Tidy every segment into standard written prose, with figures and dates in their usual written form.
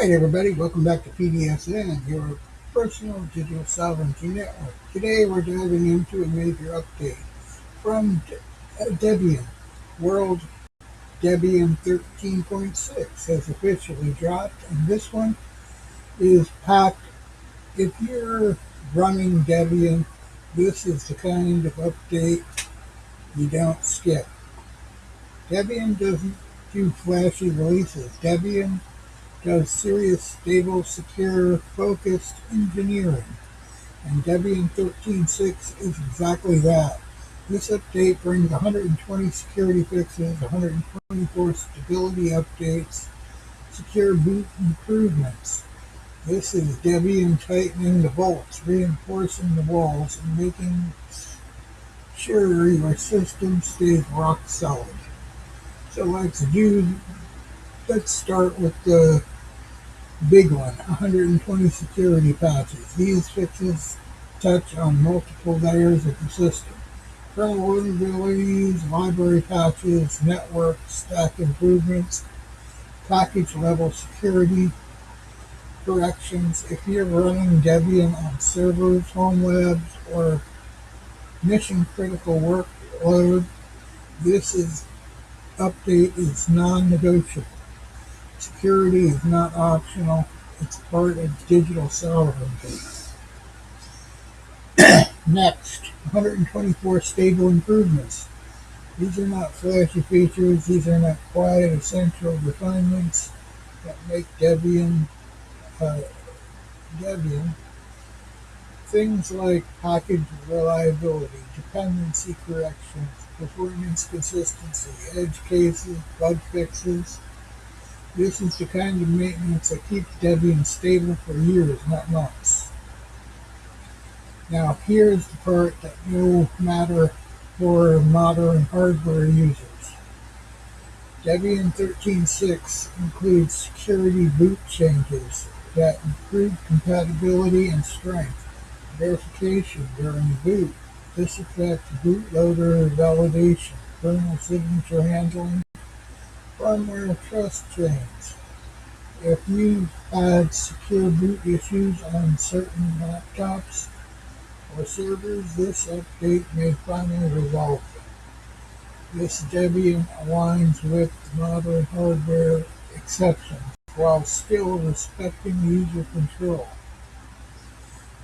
Alright everybody, welcome back to PDSN, your personal digital sovereignty network. Today we're diving into a major update from Debian. World Debian 13.6 has officially dropped, and this one is packed. If you're running Debian, this is the kind of update you don't skip. Debian doesn't do flashy releases. Debian does serious, stable, secure, focused engineering, and Debian 13.6 is exactly that. This update brings 120 security fixes, 124 stability updates, secure boot improvements. This is Debian tightening the bolts, reinforcing the walls, and making sure your system stays rock solid. So let's start with the big one, 120 security patches. These fixes touch on multiple layers of the system. Kernel vulnerabilities, library patches, network stack improvements, package level security corrections. If you're running Debian on servers, home labs, or mission critical workload, this update is non-negotiable. Security is not optional, it's part of digital sovereignty. Next, 124 stable improvements. These are not flashy features, these are not quiet, essential refinements that make Debian Debian. Things like package reliability, dependency corrections, performance consistency, edge cases, bug fixes. This is the kind of maintenance that keeps Debian stable for years, not months. Now here's the part that will matter for modern hardware users. Debian 13.6 includes security boot changes that improve compatibility and strength, verification during boot. This affects bootloader validation, kernel signature handling, firmware trust chains. If you've had secure boot issues on certain laptops or servers, this update may finally resolve them. This Debian aligns with modern hardware exceptions while still respecting user control.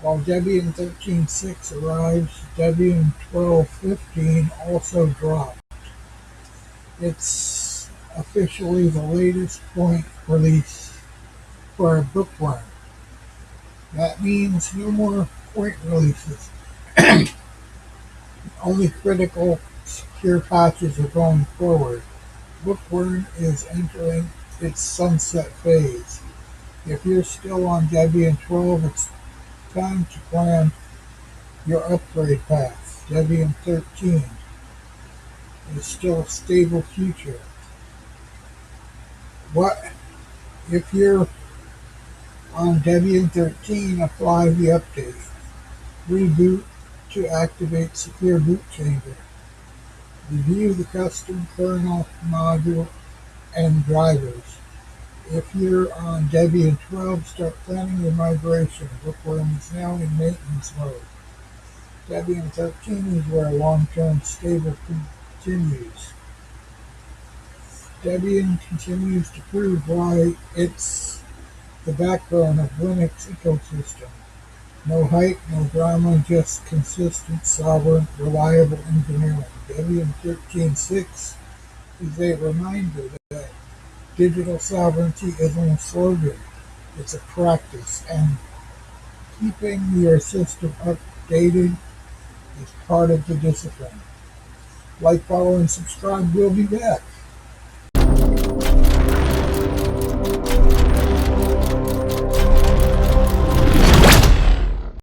While Debian 13.6 arrives, Debian 12.15 also dropped. It's officially the latest point release for Bookworm. That means no more point releases. Only critical secure patches are going forward. Bookworm is entering its sunset phase. If you're still on Debian 12, it's time to plan your upgrade path. Debian 13 is still a stable future. If you're on Debian 13, apply the update. Reboot to activate secure boot chamber. Review the custom kernel module and drivers. If you're on Debian 12, start planning your migration. Bookworm is now in maintenance mode. Debian 13 is where long-term stable continues. Debian continues to prove why it's the backbone of Linux ecosystem. No hype, no drama, just consistent, sovereign, reliable engineering. Debian 13.6 is a reminder that digital sovereignty isn't a slogan, it's a practice, and keeping your system updated is part of the discipline. Like, follow, and subscribe. We'll be back.